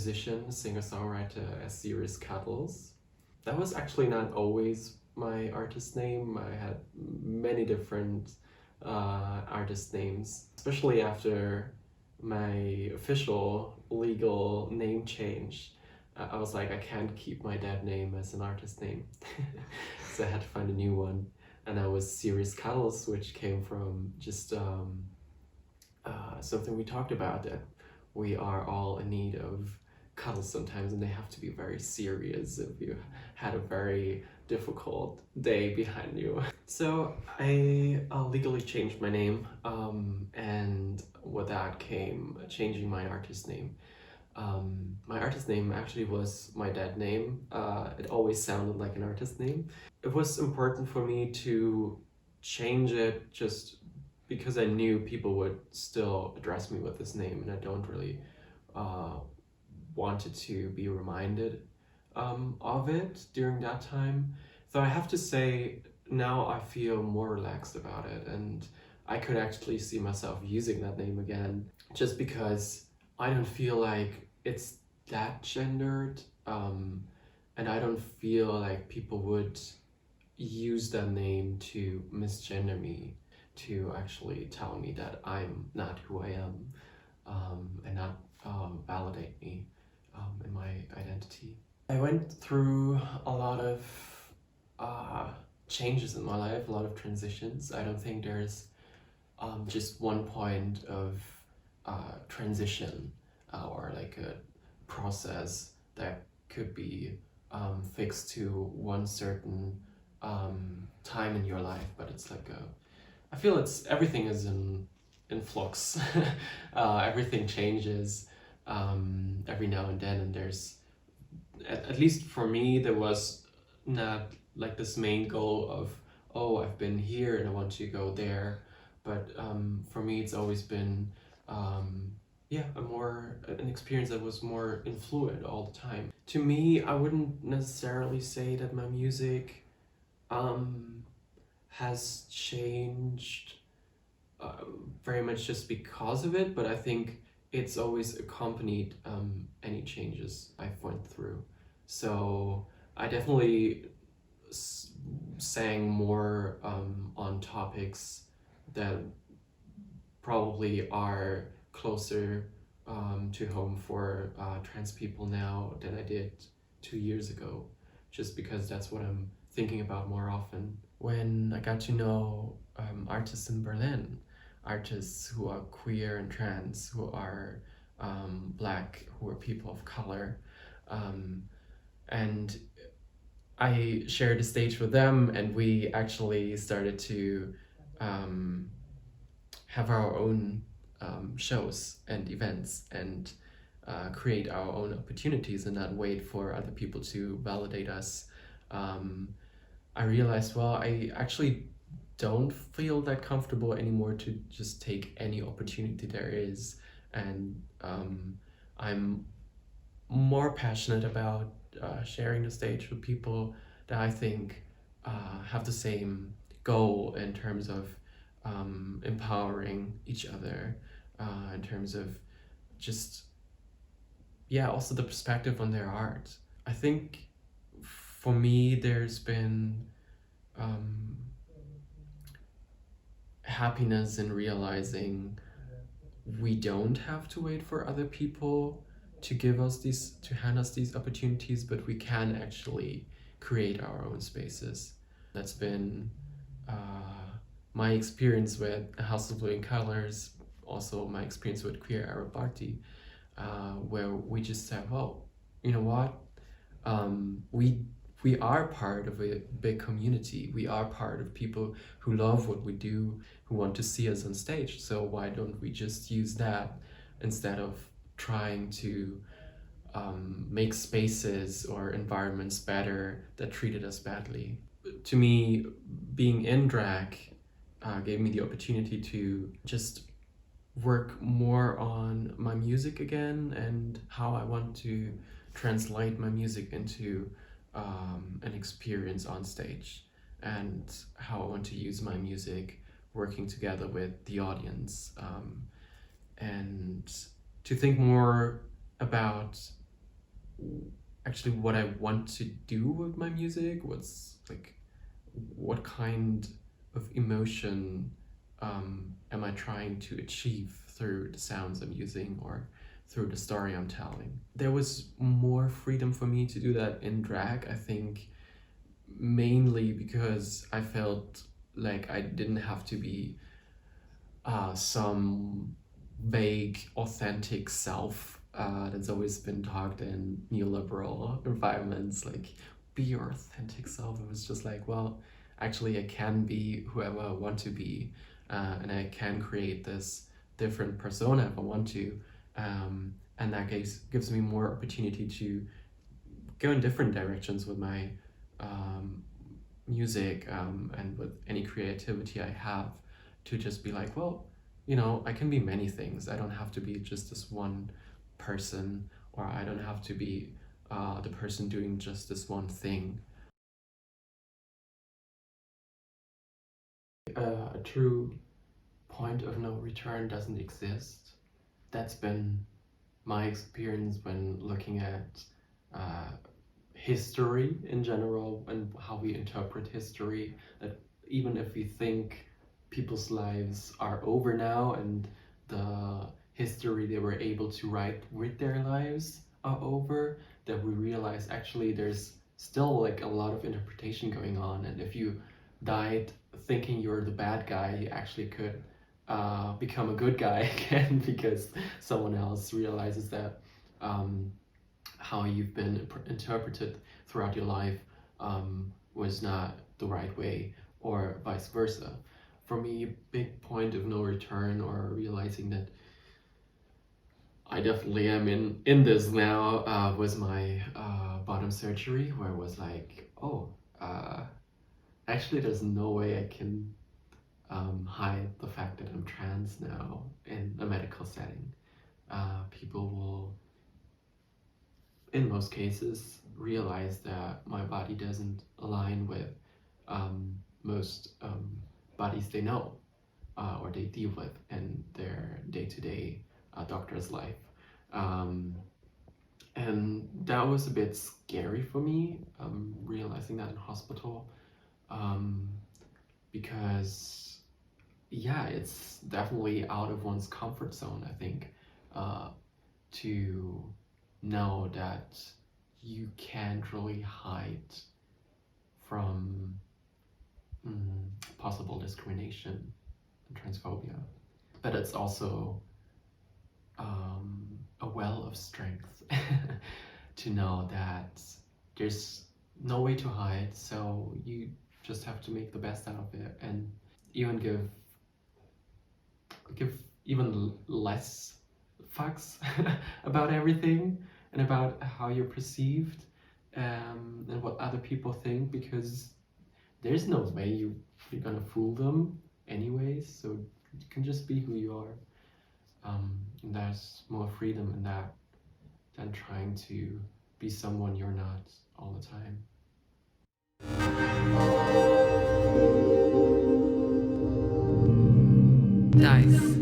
musician, singer-songwriter as Serious Cuddles. That was actually not always my artist name. I had many different artist names, especially after my official legal name change. I was like, I can't keep my dead name as an artist name. So I had to find a new one. And that was Serious Cuddles, which came from just something we talked about, that we are all in need of cuddles sometimes, and they have to be very serious if you had a very difficult day behind you. So I legally changed my name, and with that came changing my artist name. My artist name actually was my dad's name. It always sounded like an artist name. It was important for me to change it just because I knew people would still address me with this name, and I don't really wanted to be reminded of it during that time. So I have to say, now I feel more relaxed about it, and I could actually see myself using that name again, just because I don't feel like it's that gendered, and I don't feel like people would use that name to misgender me, to actually tell me that I'm not who I am, and not validate me in my identity. I went through a lot of changes in my life, a lot of transitions. I don't think there's just one point of transition or like a process that could be fixed to one certain time in your life, but it's like I feel everything is in flux. Everything changes every now and then, and there's, at least for me, there was not like this main goal of, oh, I've been here and I want to go there, but for me it's always been an experience that was more fluid all the time. To me, I wouldn't necessarily say that my music has changed very much just because of it, but I think it's always accompanied any changes I've went through. So I definitely sang more on topics that probably are closer to home for trans people now than I did 2 years ago, just because that's what I'm thinking about more often. When I got to know artists in Berlin, artists who are queer and trans, who are Black, who are people of color, and I shared the stage with them, and we actually started to have our own shows and events, and create our own opportunities and not wait for other people to validate us. I realized, well, I actually don't feel that comfortable anymore to just take any opportunity there is, and I'm more passionate about sharing the stage with people that I think have the same goal in terms of empowering each other, in terms of just, also the perspective on their art. I think for me there's been happiness in realizing we don't have to wait for other people to hand us these opportunities, but we can actually create our own spaces. That's been my experience with House of Living Colors, also my experience with Queer Arab Party, where we just said, well, you know what, we are part of a big community. We are part of people who love what we do, who want to see us on stage. So why don't we just use that instead of trying to make spaces or environments better that treated us badly? To me, being in drag gave me the opportunity to just work more on my music again, and how I want to translate my music into an experience on stage, and how I want to use my music working together with the audience, and to think more about actually what I want to do with my music. What's like, what kind of emotion am I trying to achieve through the sounds I'm using or through the story I'm telling. There was more freedom for me to do that in drag, I think, mainly because I felt like I didn't have to be some vague, authentic self that's always been talked in neoliberal environments, like, be your authentic self. It was just like, well, actually, I can be whoever I want to be, and I can create this different persona if I want to. And that gives me more opportunity to go in different directions with my music, and with any creativity I have, to just be like, well, I can be many things. I don't have to be just this one person, or I don't have to be the person doing just this one thing. A true point of no return doesn't exist. That's been my experience when looking at history in general and how we interpret history. That even if we think people's lives are over now and the history they were able to write with their lives are over, that we realize actually there's still like a lot of interpretation going on. And if you died thinking you're the bad guy, you actually could become a good guy again because someone else realizes that how you've been interpreted throughout your life was not the right way, or vice versa. For me, a big point of no return, or realizing that I definitely am in this now, was my bottom surgery, where it was like, oh, actually there's no way I can hide the fact that I'm trans now in a medical setting. People will, in most cases, realize that my body doesn't align with most bodies they know, or they deal with in their day-to-day doctor's life. And that was a bit scary for me, realizing that in hospital, because yeah, it's definitely out of one's comfort zone, I think, to know that you can't really hide from possible discrimination and transphobia. But it's also a well of strength to know that there's no way to hide, so you just have to make the best out of it, and even give even less fucks about everything and about how you're perceived, and what other people think, because there's no way you're gonna fool them anyways, so you can just be who you are. And there's more freedom in that than trying to be someone you're not all the time. Nice.